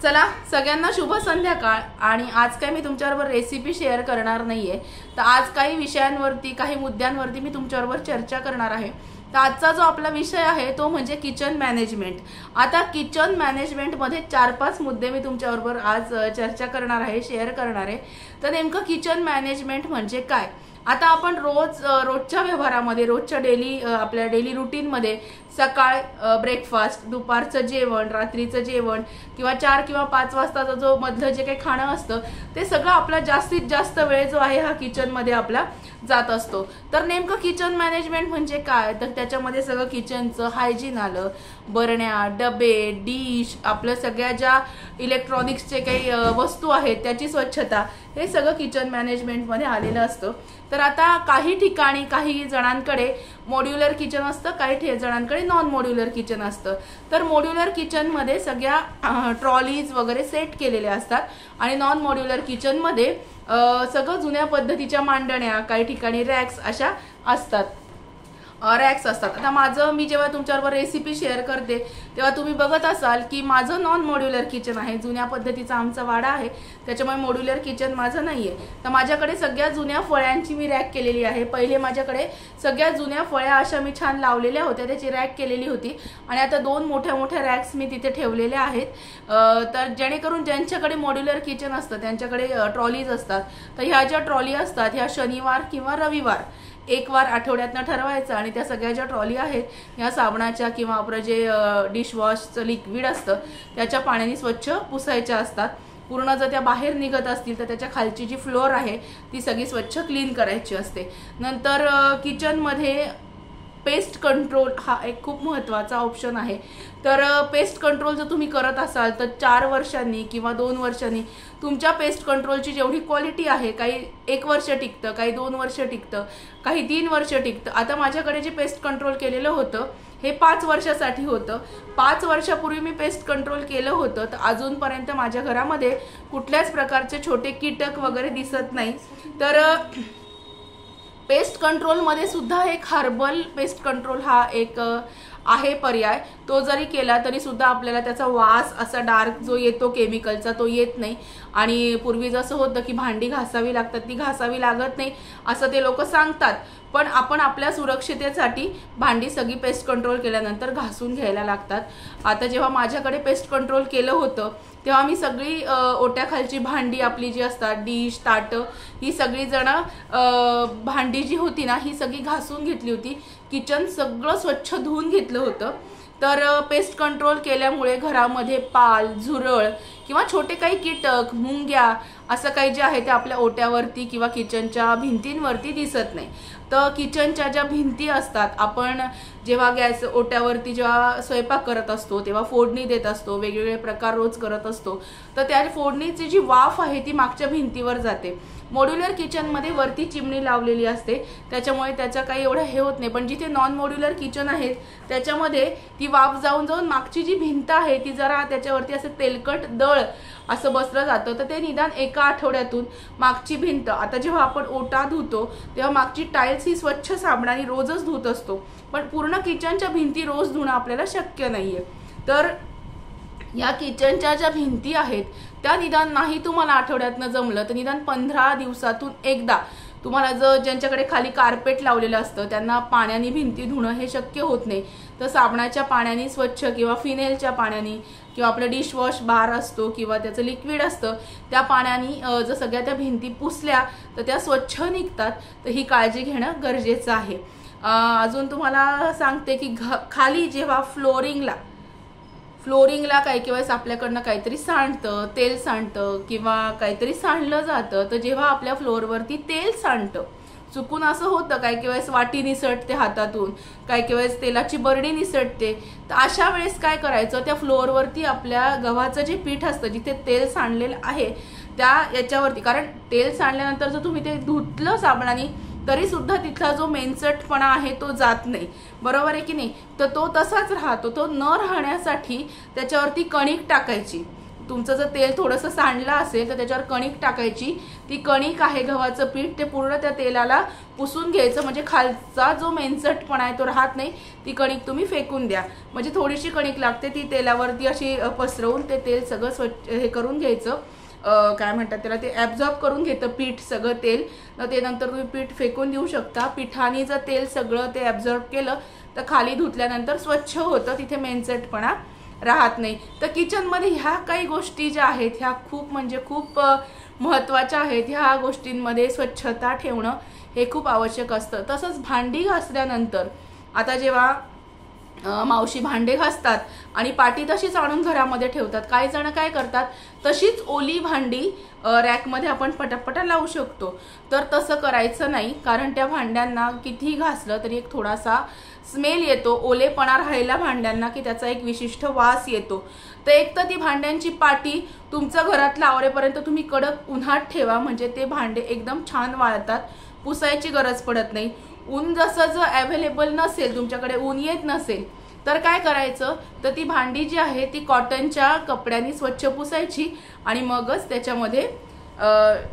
चला सगळ्यांना शुभ संध्याकाळ। आणि आज काय मी तुमच्याबरोबर रेसिपी शेअर करणार नाहीये, तर आज काही विषयांवरती काही मुद्द्यांवरती मी तुमच्याबरोबर चर्चा करणार आहे। तर आजचा जो आपला विषय आहे तो म्हणजे किचन मॅनेजमेंट। आता किचन मॅनेजमेंट मध्ये 4-5 मुद्दे मी तुमच्याबरोबर आज चर्चा करणार आहे, शेअर करणार आहे। तर नेमकं किचन मॅनेजमेंट म्हणजे काय। आता आपण रोजच्या व्यवहारामध्ये रोजच्या आपल्या डेली रूटीन मध्ये सकाळ ब्रेकफास्ट, दुपारचं जेवण, रात्रीचं जेवण किंवा 4 किंवा 5 वाजताचा जो मधलं जे काही खाणं असतं ते सगळं आपला जास्तीत जास्त वेळ जो आहे हा किचन मध्ये आपला जात असतो। तर नेमकं किचन मॅनेजमेंट म्हणजे काय, तर त्याच्यामध्ये सगळं किचनचं हायजीन आलं, बरण्या, डबे, डिश, आपल्या सगळ्या ज्या इलेक्ट्रॉनिक्सचे काही वस्तू आहेत त्याची स्वच्छता, हे सगळं किचन मॅनेजमेंट मध्ये आलेलं असतं। तर आता काही ठिकाणी काही जणांकडे मॉड्युलर किचन असतं, काही जणांकडे नॉन मॉड्युलर किचन असतं। तर मॉड्युलर किचन मध्ये सगळ्या ट्रॉलीज वगैरे सेट केलेल्या असतात आणि नॉन मॉड्युलर किचन मध्ये सगळं जुन्या पद्धतीच्या मांडण्या, काही ठिकाणी रॅक्स अशा असतात, आता मी जेव्हा तुमच्याबरोबर रेसिपी शेअर करते तेव्हा तुम्ही बघत असाल की माझं नॉन मॉड्युलर किचन आहे, जुन्या पद्धतीचा आमचा वाडा आहे, त्याच्यामुळे मॉड्युलर किचन माझं नाहीये। तर माझ्याकडे सगळ्या जुन्या फळ्यांची मी रॅक केलेली आहे। पहिले माझ्याकडे सगळ्या जुन्या फळ्या अशा मी छान लावलेल्या होत्या, त्याची रॅक केलेली होती आणि आता 2 मोठ्या मोठ्या रॅक्स मी तिथे ठेवलेल्या आहेत। तर जेणेकरून ज्यांच्याकडे मॉड्युलर किचन असतं त्यांच्याकडे ट्रॉलीज असतात, तर ह्या ज्या ट्रॉली असतात ह्या शनिवार किंवा रविवार एक वार आठवड्यातनं ठरवायचं आणि त्या सगळ्या ज्या ट्रॉली आहेत या साबणाच्या किंवा आपलं जे डिशवॉशचं लिक्विड असतं त्याच्या पाण्याने स्वच्छ पुसायच्या असतात। पूर्ण जर त्या बाहेर निघत असतील तर त्याच्या खालची जी फ्लोअर आहे ती सगळी स्वच्छ क्लीन करायची असते। नंतर किचन मध्ये पेस्ट कंट्रोल हा एक खूप महत्त्वाचा ऑप्शन आहे। तर पेस्ट कंट्रोल जर तुम्ही करत असाल तर 4 वर्षांनी किंवा 2 वर्षांनी तुमच्या पेस्ट कंट्रोलची जेवढी क्वालिटी आहे, काही 1 वर्ष टिकतं, काही 2 वर्ष टिकतं, काही 3 वर्ष टिकतं। आता माझ्याकडे जे पेस्ट कंट्रोल केलेलं होतं हे 5 वर्षासाठी होतं। 5 वर्षापूर्वी मी पेस्ट कंट्रोल केलं होतं, तर अजूनपर्यंत माझ्या घरामध्ये कुठल्याच प्रकारचे छोटे कीटक वगैरे दिसत नाही। तर पेस्ट कंट्रोल मध्ये सुद्धा एक हर्बल पेस्ट कंट्रोल हा एक आहे पर्याय, तो जरी केला तरी सुद्धा आपल्याला त्याचा वास असा डार्क जो येतो केमिकलचा तो येत नाही। आणि पूर्वी जसं होतं की भांडी घासावी लागतात, ती घासावी लागत नाही असं ते लोक सांगतात, पण आपण आपल्या सुरक्षिततेसाठी भांडी सगळी पेस्ट कंट्रोल केल्यानंतर घासून घ्यायला लागतात। आता जेव्हा माझ्याकडे पेस्ट कंट्रोल केलं होतं तेव्हा मी सगळी ओट्याखालची भांडी आपली जी असतात, डिश, ताटं, ही सगळी जण भांडी जी होती ना ही सगळी घासून घेतली होती, किचन सगळं स्वच्छ धुवून घेतलं होतं। तर पेस्ट कंट्रोल केल्यामुळे घरामध्ये पाल, झुरळ किंवा छोटे काही कीटक, मुंग्या असं काही जे आहे ते आपल्या ओट्यावरती किंवा किचनच्या भिंतींवरती दिसत नाही। तर किचनच्या ज्या भिंती असतात, आपण जेव्हा गॅस ओट्यावरती जेव्हा स्वयंपाक करत असतो तेव्हा फोडणी देत असतो, वेगवेगळे प्रकार रोज करत असतो, तर त्या फोडणीची जी वाफ आहे ती मागच्या भिंतीवर जाते। मॉड्युलर किचन मध्ये वरती चिमणी लावलेली असते त्याच्यामुळे त्याचा काही एवढं हे होत नाही, पण जिथे नॉन मॉड्युलर किचन आहेत त्याच्यामध्ये ती वाफ जाऊन जाऊन मागची जी भिंत आहे ती जरा त्याच्यावरती असं तेलकट दळ असं बसलं जातं। तर ते निदान एका आठवड्यातून मागची भिंत, आता जेव्हा आपण ओटा धुतो तेव्हा मागची टाईल्स ही स्वच्छ साबणाने रोजच धुत असतो, पण पूर्ण किचनच्या भिंती रोज धुणं आपल्याला शक्य नाहीये। तर या किचनच्या ज्या भिंती आहेत त्या निदान नाही तुम्हाला आठवड्यातनं जमलं तर निदान 15 दिवसातून एकदा तुम्हाला ज्यांच्याकडे खाली कार्पेट लावलेलं असतं त्यांना पाण्याने भिंती धुणं हे शक्य होत नाही, तर साबणाच्या पाण्याने स्वच्छ किंवा फिनेलच्या पाण्याने किंवा आपलं डिशवॉश बार असतो किंवा त्याचं लिक्विड असतं त्या पाण्याने जर सगळ्या त्या भिंती पुसल्या तर त्या स्वच्छ निघतात। तर ही काळजी घेणं गरजेचं आहे। अजून तुम्हाला सांगते की खाली जेव्हा फ्लोरिंगला काही वेळेस आपल्याकडनं काहीतरी सांडतं, तेल सांडतं किंवा काहीतरी सांडलं जातं, तर जेव्हा आपल्या फ्लोअरवरती तेल सांडतं, चुकून असं होतं काही वेळेस वाटी निसटते हातातून, काही वेळेस तेलाची बरणी निसटते, तर अशा वेळेस काय करायचं, त्या फ्लोअरवरती आपल्या गव्हाचं जे पीठ असतं जिथे तेल सांडलेलं आहे त्या याच्यावरती, कारण तेल सांडल्यानंतर जर तुम्ही ते धुतलं साबणाने तरी सुद्धा तिथला जो मेनसटपणा आहे तो जात नाही, बरोबर आहे की नाही, तर तो तसाच राहतो। तो न राहण्यासाठी त्याच्यावरती कणिक टाकायची, तुमचं जर तेल थोडंसं सांडलं असेल तर त्याच्यावर कणिक टाकायची, ती कणिक आहे गव्हाचं पीठ, ते पूर्ण त्या तेलाला पुसून घ्यायचं, म्हणजे खालचा जो मेंचटपणा आहे तो राहत नाही, ती कणिक तुम्ही फेकून द्या. म्हणजे थोडीशी कणिक लागते, ती तेलावरती अशी पसरवून ते तेल सगळं स्वच्छ हे करून घ्यायचं, काय म्हणतात त्याला, ते ॲब्झॉर्ब करून घेतं पीठ सगळं तेल. ते नंतर तुम्ही पीठ फेकून देऊ शकता. पिठाने जर तेल सगळं ते ॲब्झॉर्ब केलं तर खाली धुतल्यानंतर स्वच्छ होतं, तिथे मेंचटपणा राहत नाही. तर किचनमध्ये ह्या काही गोष्टी ज्या आहेत ह्या खूप म्हणजे खूप महत्त्वाच्या आहेत. ह्या गोष्टींमध्ये स्वच्छता ठेवणं हे खूप आवश्यक असतं. तसंच भांडी घासल्यानंतर, आता जेव्हा मावशी भांडे घासतात आणि पाटी तशीच आणून घरामध्ये ठेवतात, काही जण काय करतात, तशीच ओली भांडी रॅकमध्ये आपण पटापटा लावू शकतो. तर तसं करायचं नाही, कारण त्या भांड्यांना कितीही घासलं तरी एक थोडासा स्मेल येतो, ओलेपणा राहिला भांड्यांना की त्याचा एक विशिष्ट वास येतो. तर एक तर ती भांड्यांची पाटी तुमचं घरातलं आवरेपर्यंत तुम्ही कडक उन्हात ठेवा, म्हणजे ते भांडे एकदम छान वाळतात, पुसायची गरज पडत नाही. ऊन जसं जर अवेलेबल नसेल, तुमच्याकडे ऊन येत नसेल, तर काय करायचं, तर ती भांडी जी आहे ती कॉटनच्या कपड्यांनी स्वच्छ पुसायची आणि मगच त्याच्यामध्ये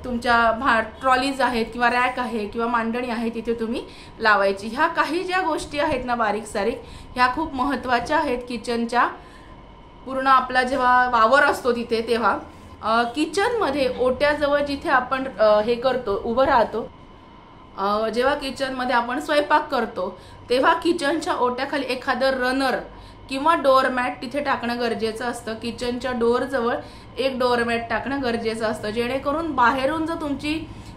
तुमच्या ट्रॉलीज आहेत किंवा रॅक आहे किंवा मांडणी आहे तिथे तुम्ही लावायची. ह्या काही ज्या गोष्टी आहेत ना बारीक सारीक, ह्या खूप महत्त्वाच्या आहेत किचनच्या. पूर्ण आपला जेव्हा वावर असतो तिथे, तेव्हा किचनमध्ये ओट्याजवळ जिथे आपण हे करतो, उभं राहतो, जेव्हा किचनमध्ये आपण स्वयंपाक करतो तेव्हा किचनच्या ओट्याखाली एखादं रनर किंवा डोअरमॅट तिथे टाकणं गरजेचं असतं. किचनच्या डोअरजवळ एक डोअरमॅट टाकणं गरजेचं असतं, जेणेकरून बाहेरून जर तुमची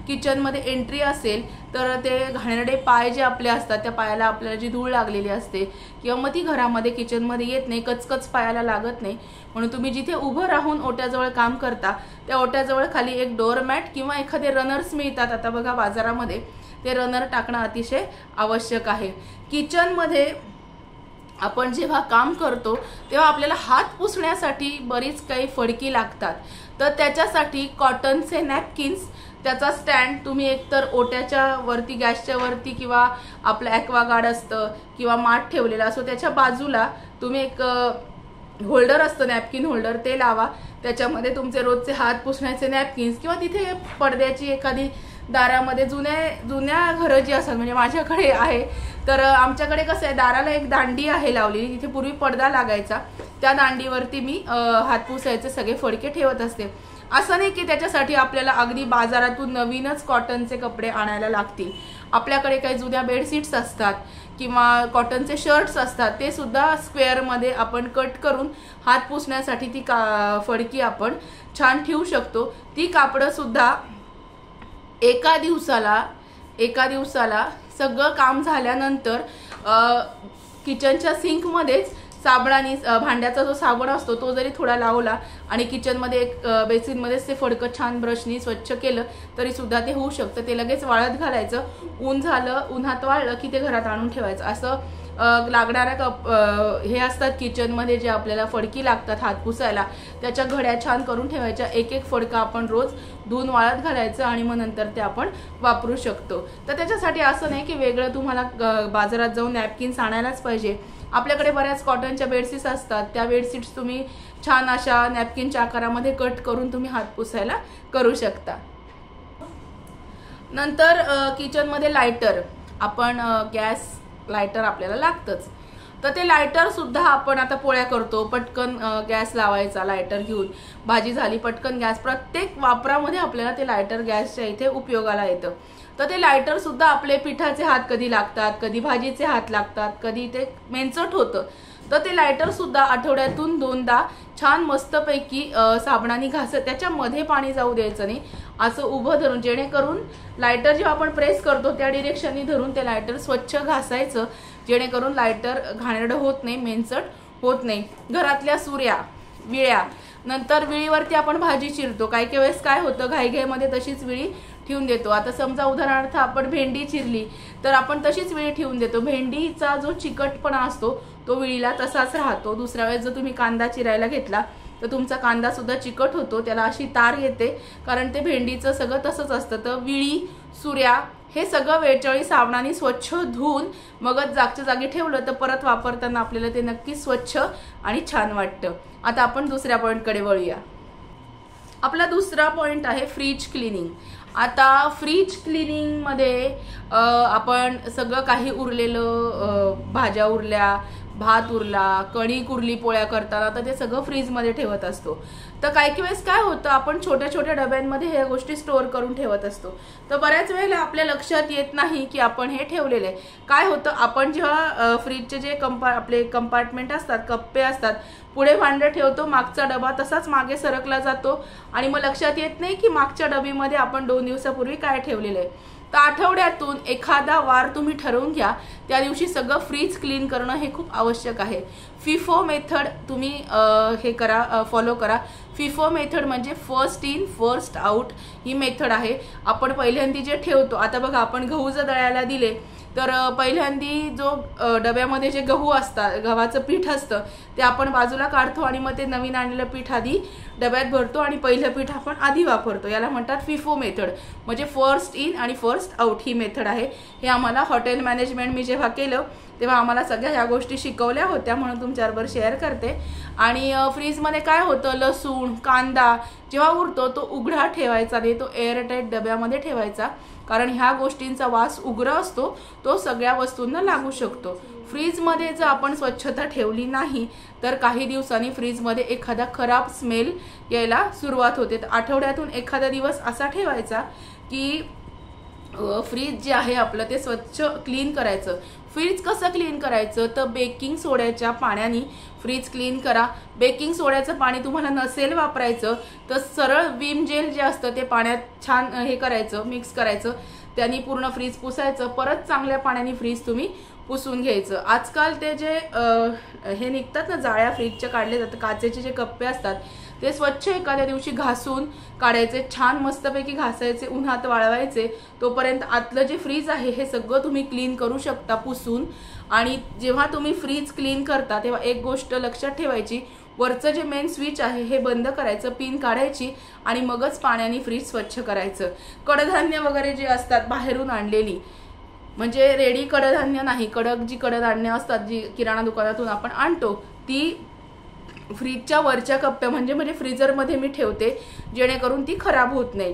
किचनमध्ये एंट्री असेल तर ते घाणेरडे पाय जे आपले असतात, त्या पायाला आपल्याला जी धूळ लागलेली असते किंवा मग ती घरामध्ये किचनमध्ये येत नाही, कचकच पायाला लागत नाही. म्हणून तुम्ही जिथे उभं राहून ओट्याजवळ काम करता त्या ओट्याजवळ खाली एक डोअरमॅट किंवा एखादे रनर्स मिळतात आता बघा बाजारामध्ये, ते रनर टाकणं अतिशय आवश्यक आहे. किचनमध्ये आपण जेव्हा काम करतो तेव्हा आपल्याला हात पुसण्यासाठी बरीच काही फडकी लागतात, तर त्याच्यासाठी कॉटनचे नॅपकिन्स, त्याचा स्टँड तुम्ही एकतर ओट्याच्या वरती, गॅसच्या वरती किंवा आपलं ॲक्वागार्ड असतं किंवा माठ ठेवलेला असतो त्याच्या बाजूला तुम्ही एक होल्डर असतं, नॅपकिन होल्डर, ते लावा. त्याच्यामध्ये तुमचे रोजचे हात पुसण्याचे नॅपकिन्स किंवा तिथे पडद्याची एखादी दारामध्ये जुन्या घरं जी असतात, म्हणजे माझ्याकडे आहे तर आमच्याकडे कसं आहे, दाराला एक दांडी आहे लावलेली, तिथे पूर्वी पडदा लागायचा, त्या दांडीवरती मी हात पुसायचे सगळे फडके ठेवत असते. असं नाही की त्याच्यासाठी आपल्याला अगदी बाजारातून नवीनच कॉटनचे कपडे आणायला लागतील. आपल्याकडे काही जुन्या बेडशीट्स असतात किंवा कॉटनचे शर्ट्स असतात, ते सुद्धा स्क्वेअरमध्ये आपण कट करून हात पुसण्यासाठी ती फडकी आपण छान ठेवू शकतो. ती कापडं सुद्धा एका दिवसाला सगळं काम झाल्यानंतर किचनच्या सिंकमध्येच साबणाने, भांड्याचा जो साबण असतो तो जरी थोडा लावला आणि किचनमध्ये एक बेसिनमध्येच ते फडकं छान ब्रशनी स्वच्छ केलं तरी सुद्धा ते होऊ शकतं. ते लगेच वाळत घालायचं, ऊन झालं, उन्हात वाळलं की ते घरात आणून ठेवायचं. असं लागणाऱ्या हे असतात किचनमध्ये जे आपल्याला फडकी लागतात हात पुसायला, त्याच्या घड्या छान करून ठेवायच्या. एक एक फडका आपण रोज धुवून वाळत घालायचं आणि मग नंतर ते आपण वापरू शकतो. तर त्याच्यासाठी असं नाही की वेगळं तुम्हाला बाजारात जाऊन नॅपकिन्स आणायलाच पाहिजे. आपल्याकडे बऱ्याच कॉटनच्या बेडशीट्स असतात, त्या बेडशीट्स तुम्ही छान अशा नॅपकिनच्या आकारामध्ये कट करून तुम्ही हात पुसायला करू शकता. नंतर किचनमध्ये लायटर, आपण गॅस लायटर आपल्याला लागतंच, तर ते लायटर सुद्धा आपण आता पोळ्या करतो, पटकन गॅस लावायचा लायटर घेऊन, भाजी झाली पटकन गॅस, प्रत्येक वापरामध्ये आपल्याला ते लायटर गॅसच्या इथे उपयोगाला येतं. तर ते लायटर सुद्धा आपले पिठाचे हात कधी लागतात, कधी भाजीचे हात लागतात, कधी ते मेंचट होतं, तर ते लायटर सुद्धा आठवड्यातून 2दा छान मस्तपैकी साबणाने घासत, त्याच्यामध्ये पाणी जाऊ द्यायचं नाही, असं उभं धरून, जेणेकरून लायटर जेव्हा आपण प्रेस करतो त्या डिरेक्शननी धरून ते लायटर स्वच्छ घासायचं, जेणेकरून लायटर घाणेरडं होत नाही, मेंचट होत नाही. घरातल्या सुऱ्या, विळ्या, नंतर विळीवरती आपण भाजी चिरतो, काही वेळेस काय होतं, घाईघाईमध्ये तशीच विळी ठेवून देतो. आता समजा उदाहरणार्थ आपण भेंडी चिरली तर आपण तशीच विळी ठेवून देतो, भेंडीचा जो चिकटपणा असतो तो विळीला तसाच राहतो. दुसऱ्या वेळेस जर तुम्ही कांदा चिरायला घेतला तर तुमचा कांदा सुद्धा चिकट होतो, त्याला अशी तार येते, कारण ते भेंडीचं सगळं तसंच असतं. तर विळी, सुऱ्या हे सगळं वेळच्यावेळी साबणाने स्वच्छ धुवून मगच जागच्या जागी ठेवलं तर परत वापरताना आपल्याला ते नक्की स्वच्छ आणि छान वाटतं. आता आपण दुसऱ्या पॉईंटकडे वळूया. आपला दुसरा पॉइंट आहे फ्रीज क्लिनिंग. आता फ्रीज क्लिनिंग मध्ये आपण सगळं काही उरलेलं, भाज्या उरल्या, भात उरला, कणिक उरली पोळ्या करताना, तर ते सगळं फ्रीजमध्ये ठेवत असतो. तर काही वेळेस काय होतं, आपण छोट्या छोट्या डब्यांमध्ये ह्या गोष्टी स्टोअर करून ठेवत असतो. तर बऱ्याच वेळेला आपल्या लक्षात येत नाही की आपण हे ठेवलेलं आहे. काय होतं, आपण जेव्हा फ्रीजचे जे आपले कंपार्टमेंट असतात, कप्पे असतात, पुढे भांडं ठेवतो, मागचा डबा तसाच मागे सरकला जातो आणि मग लक्षात येत नाही की मागच्या डबीमध्ये आपण 2 दिवसापूर्वी काय ठेवलेलं आहे. तर आठवड्यातून एखादा वार तुम्ही ठरवून घ्या, त्या दिवशी सगळं फ्रीज क्लीन करणं हे खूप आवश्यक आहे. फिफो मेथड तुम्ही हे करा, फॉलो करा. फिफो मेथड म्हणजे first in first out he method आहे. आपण पहिल्यांदी जे ठेवतो, आता बघा आपण गहू जर दळायला दिले तर पहिल्यांदी जो डब्यामध्ये जे गहू असतात, गव्हाचं पीठ असतं, ते आपण बाजूला काढतो आणि मग ते नवीन आणलेलं पीठ आधी डब्यात भरतो आणि पहिलं पीठ आपण आधी वापरतो. याला म्हणतात फिफो मेथड, म्हणजे फर्स्ट इन आणि फर्स्ट आउट ही मेथड आहे. हे आम्हाला हॉटेल मॅनेजमेंट मी जेव्हा केलं तेव्हा आम्हाला सगळ्या ह्या गोष्टी शिकवल्या होत्या, म्हणून तुमच्याबरोबर शेअर करते. आणि फ्रीजमध्ये काय होतं, लसूण, कांदा जेव्हा उरतो तो उघडा ठेवायचा नाही, तो एअरटाईट डब्यामध्ये ठेवायचा, कारण ह्या गोष्टींचा वास उग्र असतो, तो सगळ्या वस्तूंना लागू शकतो. फ्रीजमध्ये जर आपण स्वच्छता ठेवली नाही तर काही दिवसांनी फ्रीजमध्ये एखादा खराब स्मेल यायला सुरुवात होते. तर आठवड्यातून एखादा दिवस असा ठेवायचा की फ्रीज जे आहे आपलं ते स्वच्छ क्लीन करायचं. फ्रीज कसं क्लीन करायचं, तर बेकिंग सोड्याच्या पाण्याने फ्रीज क्लीन करा. बेकिंग सोड्याचं पाणी तुम्हाला नसेल वापरायचं तर सरळ विम जेल जे असतं ते पाण्यात छान हे करायचं, मिक्स करायचं, त्यांनी पूर्ण फ्रीज पुसायचं, परत चांगल्या पाण्याने फ्रीज तुम्ही पुसून घ्यायचं. आजकाल ते जे हे निघतात ना, जाळ्या फ्रीजच्या काढले जातात, काचेचे जे कप्पे असतात ते स्वच्छ एखाद्या दिवशी घासून काढायचे, छान मस्तपैकी घासायचे, उन्हात वाळवायचे, तोपर्यंत आतलं जे फ्रीज आहे हे सगळं तुम्ही क्लीन करू शकता पुसून. आणि जेव्हा तुम्ही फ्रीज क्लीन करता तेव्हा एक गोष्ट लक्षात ठेवायची, वरचं जे मेन स्विच आहे हे बंद करायचं, पिन काढायची आणि मगच पाण्याने फ्रीज स्वच्छ करायचं. कडधान्य वगैरे जे असतात बाहेरून आणलेली, म्हणजे रेडी कडधान्य नाही, जी कडधान्य असतात जी किराणा दुकानातून आपण आणतो, ती फ्रीजच्या वरच्या कप्प्या म्हणजे फ्रीजरमध्ये मी ठेवते, जेणेकरून ती खराब होत नाही.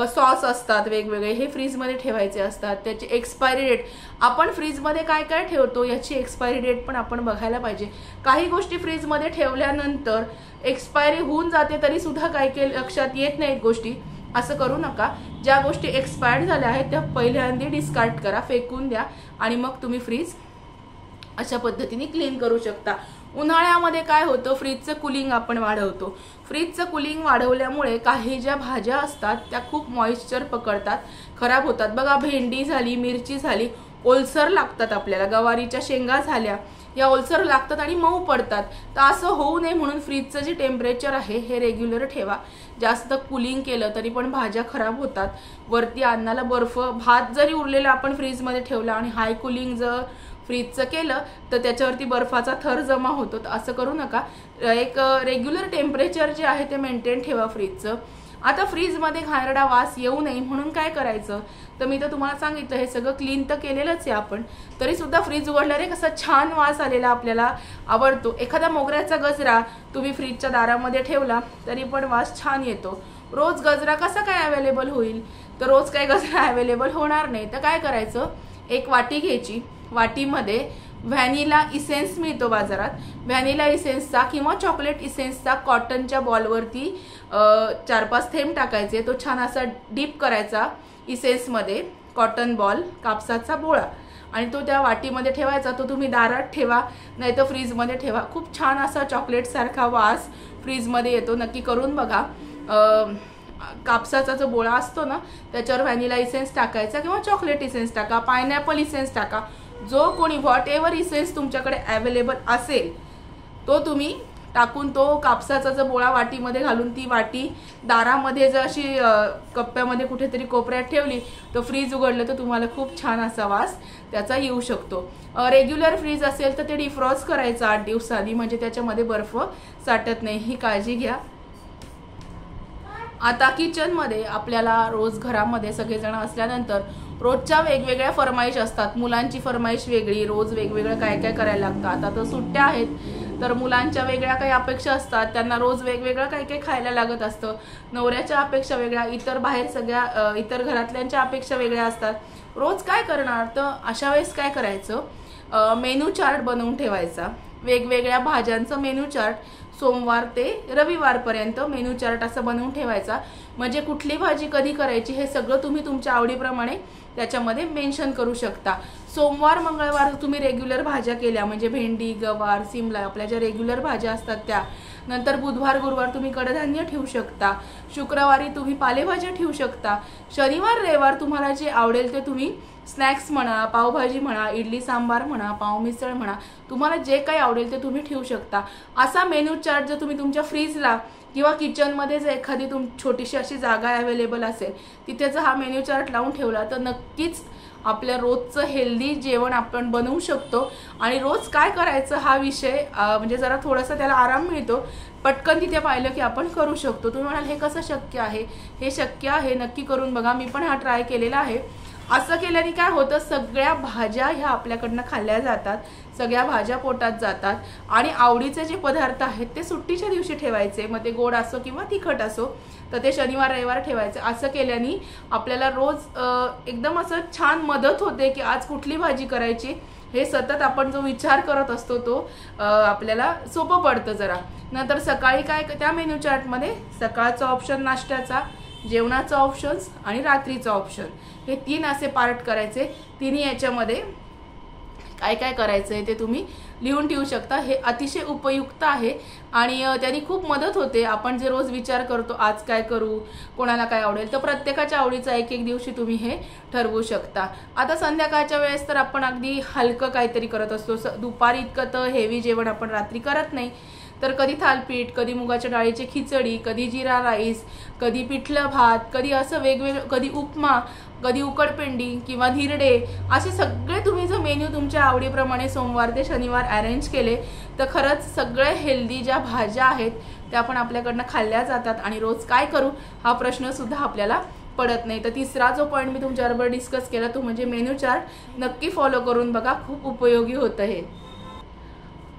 सॉस असतात वेगवेगळे, हे फ्रीजमध्ये ठेवायचे असतात. त्याची एक्सपायरी डेट, आपण फ्रीजमध्ये काय काय ठेवतो याची एक्सपायरी डेट पण आपण बघायला पाहिजे. काही गोष्टी फ्रीजमध्ये ठेवल्यानंतर एक्सपायरी होऊन जाते तरी सुद्धा काही लक्षात येत नाहीत गोष्टी. असं करू नका. ज्या गोष्टी एक्सपायर्ड झाल्या आहेत त्या पहिल्यांदा डिस्कार्ड करा, फेकून द्या आणि मग तुम्ही फ्रीज अशा पद्धतीने क्लीन करू शकता. उन्हाळ्यामध्ये काय होतं, फ्रीजचं कूलिंग आपण वाढवतो. फ्रीजचं कूलिंग वाढवल्यामुळे काही ज्या भाज्या असतात त्या खूप मॉइश्चर पकडतात, खराब होतात. बघा, भेंडी झाली, मिरची झाली, ओलसर लागतात आपल्याला. गवारीच्या शेंगा झाल्या, या ओलसर लागतात आणि मऊ पडतात. तर असं होऊ नये म्हणून फ्रीजचं जे टेम्परेचर आहे हे रेग्युलर ठेवा. जास्त कूलिंग केलं तरी पण भाज्या खराब होतात. वरती अन्नाला बर्फ, भात जरी उरलेला आपण फ्रीजमध्ये ठेवला आणि हाय कूलिंग जर फ्रीजचं केलं तर त्याच्यावरती बर्फाचा थर जमा होतो. तर असं करू नका. एक रेग्युलर टेम्परेचर जे आहे ते मेंटेन ठेवा फ्रीजचं. आता फ्रीजमध्ये घाणेरडा वास येऊ नये म्हणून काय करायचं, तर मी तर तुम्हाला सांगितलं हे सगळं क्लीन तर केलेलंच आहे आपण, तरी सुद्धा फ्रीज उघडल्याने कसा छान वास आलेला आपल्याला आवडतो. एखादा मोगऱ्याचा गजरा तुम्ही फ्रीजच्या दारामध्ये ठेवला तरी पण वास छान येतो. रोज गजरा कसा काय अवेलेबल होईल, तर रोज काही गजरा अवेलेबल होणार नाही. तर काय करायचं, एक वाटी घ्यायची, वाटीमध्ये व्हॅनिला इसेन्स मिळतो बाजारात, व्हॅनिला इसेन्सचा किंवा चॉकलेट इसेन्सचा कॉटनच्या बॉलवरती 4-5 थेंब टाकायचे. तो छान असा डीप करायचा इसेन्समध्ये, कॉटन बॉल, कापसाचा बोळा, आणि तो त्या वाटीमध्ये ठेवायचा. तो तुम्ही दारात ठेवा नाही तर फ्रीजमध्ये ठेवा. खूप छान असा चॉकलेट सारखा वास फ्रीजमध्ये येतो. नक्की करून बघा. कापसाचा जो बोळा असतो ना त्याच्यावर व्हॅनिला इसेन्स टाकायचा किंवा चॉकलेट इसेन्स टाका, पायनॅपल इसेन्स टाका, जो कोणी व्हॉट एव्हर इसेन्स तुमच्याकडे अवेलेबल असेल तो तुम्ही टाकून तो कापसाचा जो बोळा वाटीमध्ये घालून ती वाटी दारामध्ये जर अशी कप्प्यामध्ये कुठेतरी कोपऱ्यात ठेवली तर फ्रीज उघडलं तर तुम्हाला खूप छान असा वास त्याचा येऊ शकतो. रेग्युलर फ्रीज असेल तर ते डिफ्रॉस्ट करायचं 8 दिवसांनी, म्हणजे त्याच्यामध्ये बर्फ साठत नाही, ही काळजी घ्या. आता किचनमध्ये आपल्याला रोज घरामध्ये सगळेजण असल्यानंतर रोजच्या वेगवेगळ्या फरमाईश असतात. मुलांची फरमाईश वेगळी, रोज वेगवेगळं काय काय करायला लागतं. आता तर सुट्ट्या आहेत तर मुलांच्या वेगळ्या काही अपेक्षा असतात, त्यांना रोज वेगवेगळं काही काही खायला लागत असतं, नवऱ्याच्या अपेक्षा वेगळ्या, इतर बाहेर सगळ्या इतर घरातल्यांच्या अपेक्षा वेगळ्या असतात. रोज काय करणार, तर अशा वेळेस काय करायचं, मेनू चार्ट बनवून ठेवायचा. वेगवेगळ्या भाज्यांचं मेनू चार्ट सोमवार ते रविवारपर्यंत मेनू चार्ट असं बनवून ठेवायचा. म्हणजे कुठली भाजी कधी करायची हे सगळं तुम्ही तुमच्या आवडीप्रमाणे त्याच्यामध्ये मेन्शन करू शकता. सोमवार मंगळवार तुम्ही रेग्युलर भाज्या केल्या म्हणजे भेंडी, गवार, सिमला आपल्या ज्या रेग्युलर भाज्या असतात त्या. नंतर बुधवार गुरुवार तुम्ही कडधान्य ठेवू शकता. शुक्रवारी तुम्ही पालेभाज्या ठेवू शकता. शनिवार रविवार तुम्हाला जे आवडेल ते तुम्ही स्नॅक्स म्हणा, पावभाजी म्हणा, इडली सांबार म्हणा, पाव मिसळ म्हणा, तुम्हाला जे काही आवडेल ते तुम्ही ठेवू शकता. असा मेनू चार्ट जर तुम्ही तुमच्या फ्रीजला किंवा किचनमध्ये जर एखादी छोटीशी अशी जागा अवेलेबल असेल तिथे जर हा मेन्यू चार्ट लावून ठेवला तर नक्कीच आपल्या रोजचं हेल्दी जेवण आपण बनवू शकतो. आणि रोज काय करायचं हा विषय म्हणजे जरा थोडासा त्याला आराम मिळतो. पटकन तिथे पाहिलं की आपण करू शकतो. तुम्ही म्हणाल हे कसं शक्य आहे, हे शक्य आहे, नक्की करून बघा. मी पण हा ट्राय केलेला आहे. असं केल्याने काय होतं, सगळ्या भाज्या ह्या आपल्याकडनं खाल्ल्या जातात, सगळ्या भाज्या पोटात जातात आणि आवडीचे जे पदार्थ आहेत ते सुट्टीच्या दिवशी ठेवायचे. मग ते गोड असो किंवा तिखट असो तर ते शनिवार रविवार ठेवायचे. असं केल्याने आपल्याला रोज एकदम असं छान मदत होते की आज कुठली भाजी करायची हे सतत आपण जो विचार करत असतो तो आपल्याला सोपं पडतं जरा. नंतर सकाळी काय त्या मेन्यू चार्टमध्ये सकाळचा ऑप्शन नाश्त्याचा, जेवणाचा ऑप्शन्स आणि रात्रीचा ऑप्शन हे 3 असे पार्ट करायचे. तिन्ही याच्यामध्ये काय काय करायचं आहे ते तुम्ही लिहून ठेवू शकता. हे अतिशय उपयुक्त आहे आणि त्यांनी खूप मदत होते. आपण जे रोज विचार करतो आज काय करू, कोणाला काय आवडेल, तर प्रत्येकाच्या आवडीचा एक एक दिवशी तुम्ही हे ठरवू शकता. आता संध्याकाळच्या वेळेस तर आपण अगदी हलकं काहीतरी करत असतो. दुपारी इतकं तर हेवी जेवण आपण रात्री करत नाही. तर कधी थालपीठ, कधी मुगाच्या डाळीची खिचडी, कधी जिरा राईस, कधी पिठलं भात, कधी असं वेगवेगळं, कधी उपमा, कधी उकडपेंडी किंवा धिरडे, असे सगळे तुम्ही जर मेन्यू तुमच्या आवडीप्रमाणे सोमवार ते शनिवार अरेंज केले तर खरंच सगळे हेल्दी ज्या भाज्या आहेत त्या पण आपल्याकडनं खाल्ल्या जातात आणि रोज काय करू हा प्रश्न सुद्धा आपल्याला पडत नाही. तर तिसरा जो पॉईंट मी तुमच्याबरोबर डिस्कस केला तो म्हणजे मेन्यू चार्ट नक्की फॉलो करून बघा, खूप उपयोगी होतं हे.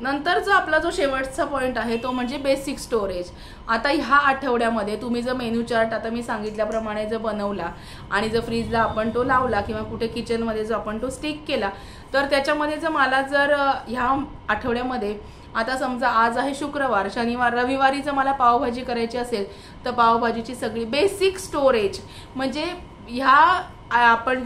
नंतरचा आपला जो शेवटचा पॉईंट आहे तो म्हणजे बेसिक स्टोरेज. आता ह्या आठवड्यामध्ये तुम्ही जर मेन्यू चार्ट आता मी सांगितल्याप्रमाणे जर बनवला आणि जर फ्रीजला आपण तो लावला किंवा कुठे किचनमध्ये जर आपण तो स्टिक केला तर त्याच्यामध्ये जर मला जर ह्या आठवड्यामध्ये आता समजा आज आहे शुक्रवार, शनिवार रविवारी जर मला पावभाजी करायची असेल तर पावभाजीची सगळी बेसिक स्टोरेज म्हणजे ह्या आपण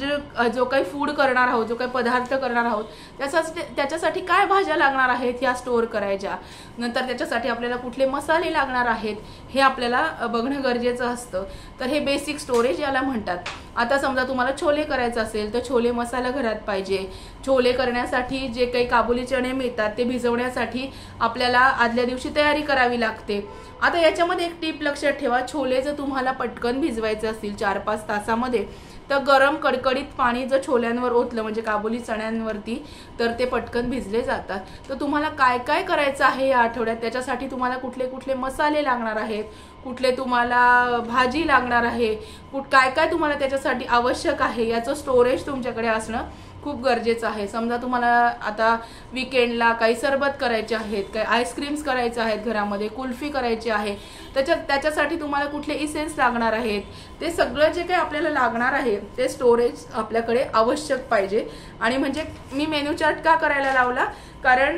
जो काही फूड करणार आहोत, जो काही पदार्थ करणार आहोत त्याच्यासाठी काय भाज्या लागणार आहेत ह्या स्टोअर करायच्या. नंतर त्याच्यासाठी आपल्याला कुठले मसाले लागणार आहेत हे आपल्याला बघणं गरजेचं असतं. तर हे बेसिक स्टोरेज याला म्हणतात. आता समजा तुम्हाला छोले करायचं असेल तर छोले मसाला घरात पाहिजे. छोले करण्यासाठी जे काही काबुली चणे मिळतात ते भिजवण्यासाठी आपल्याला आदल्या दिवशी तयारी करावी लागते. आता याच्यामध्ये एक टीप लक्षात ठेवा, छोले जर तुम्हाला पटकन भिजवायचे असतील 4-5 तासामध्ये तर गरम कडकडीत पाणी जर छोल्यांवर ओतलं म्हणजे काबुली चण्यांवरती तर ते पटकन भिजले जातात. तर तुम्हाला काय काय करायचं आहे या आठवड्यात, त्याच्यासाठी तुम्हाला कुठले कुठले मसाले लागणार आहेत, कुठले तुम्हाला भाजी लागणार आहे, काय काय तुम्हाला त्याच्यासाठी आवश्यक आहे याचं स्टोरेज तुमच्याकडे असणं खूप गरजेचं आहे. समजा तुम्हाला आता वीकेंडला काही सरबत करायचे आहेत, काही आईस्क्रीम्स करायचे आहेत घरामध्ये, कुल्फी करायची आहे, त्याच्यासाठी तुम्हाला कुठले इसेन्स लागणार आहेत, ते सगळं जे काही आपल्याला लागणार आहे ते स्टोरेज आपल्याकडे आवश्यक पाहिजे. आणि म्हणजे मी मेनू चार्ट का करायला लावला, कारण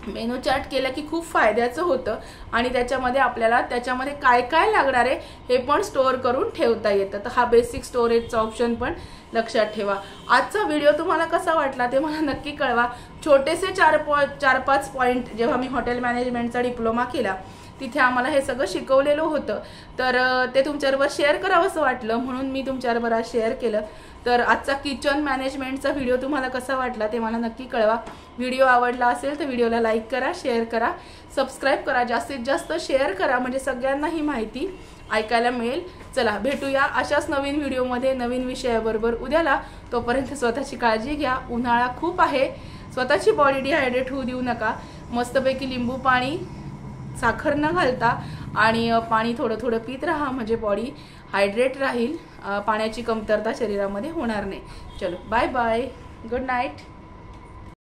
मेनू चार्ट केलं की खूप फायद्याचं होतं आणि त्याच्यामध्ये आपल्याला त्याच्यामध्ये काय काय लागणार आहे हे पण स्टोअर करून ठेवता येतं. तर हा बेसिक स्टोरेजचा ऑप्शन पण लक्षात ठेवा. आजचा व्हिडिओ तुम्हाला कसा वाटला ते मला नक्की कळवा. छोटेसे 4-5 पॉईंट जेव्हा मी हॉटेल मॅनेजमेंटचा डिप्लोमा केला तिथे आम्हाला हे सगळं शिकवलेलं होतं तर ते तुमच्याबरोबर शेअर करावं असं वाटलं म्हणून मी तुमच्याबरोबर आज शेअर केलं. तर आजचा किचन मॅनेजमेंटचा व्हिडिओ तुम्हाला कसा वाटला ते मला नक्की कळवा. व्हिडिओ आवडला असेल तर व्हिडिओला लाईक करा, शेअर करा, सबस्क्राईब करा, जास्तीत जास्त शेअर करा म्हणजे सगळ्यांना ही माहिती ऐकायला मिळेल. चला भेटूया अशाच नवीन व्हिडिओमध्ये नवीन विषयाबरोबर उद्याला. तोपर्यंत स्वतःची काळजी घ्या. उन्हाळा खूप आहे, स्वतःची बॉडी डिहायड्रेट होऊ देऊ नका. मस्तपैकी लिंबू पाणी, साखर न घालता आणि पाणी थोडं थोडं पीत राहा म्हणजे बॉडी हायड्रेट राहील, पाण्याची कमतरता शरीरामध्ये होणार नाही. चलो बाय बाय, गुड नाईट.